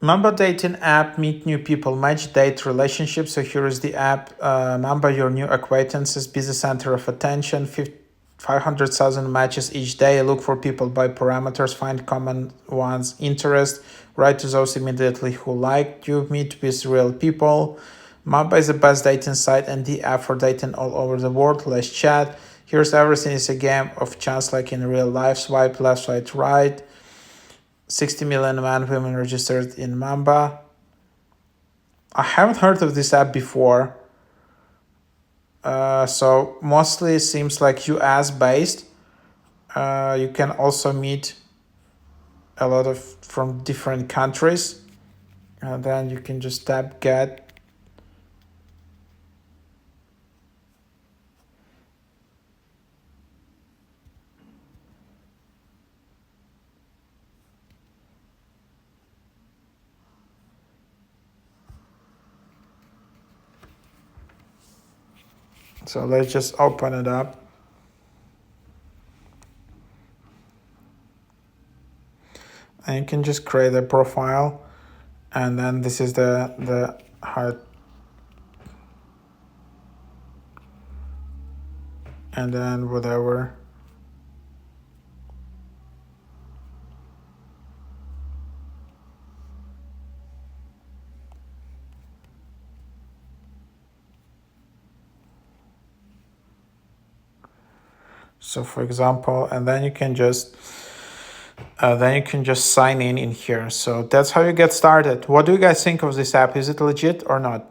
Mamba dating app, meet new people, match, date, relationships. So here is the app. Mamba, your new acquaintances, be the center of attention. 500,000 matches each day. Look for people by parameters, find common ones, interest. Write to those immediately who like you. Meet with real people. Mamba is the best dating site and the app for dating all over the world. Let's chat. Here's everything is a game of chance like in real life. Swipe left, swipe right. 60 million men, women registered in Mamba. I haven't heard of this app before. So mostly it seems like US based. You can also meet a lot of from different countries. And then you can just tap get. So let's just open it up. And you can just create a profile. And then this is the heart. And then whatever. So for example, and then you can just sign in here. So that's how you get started. What do you guys think of this app? Is it legit or not?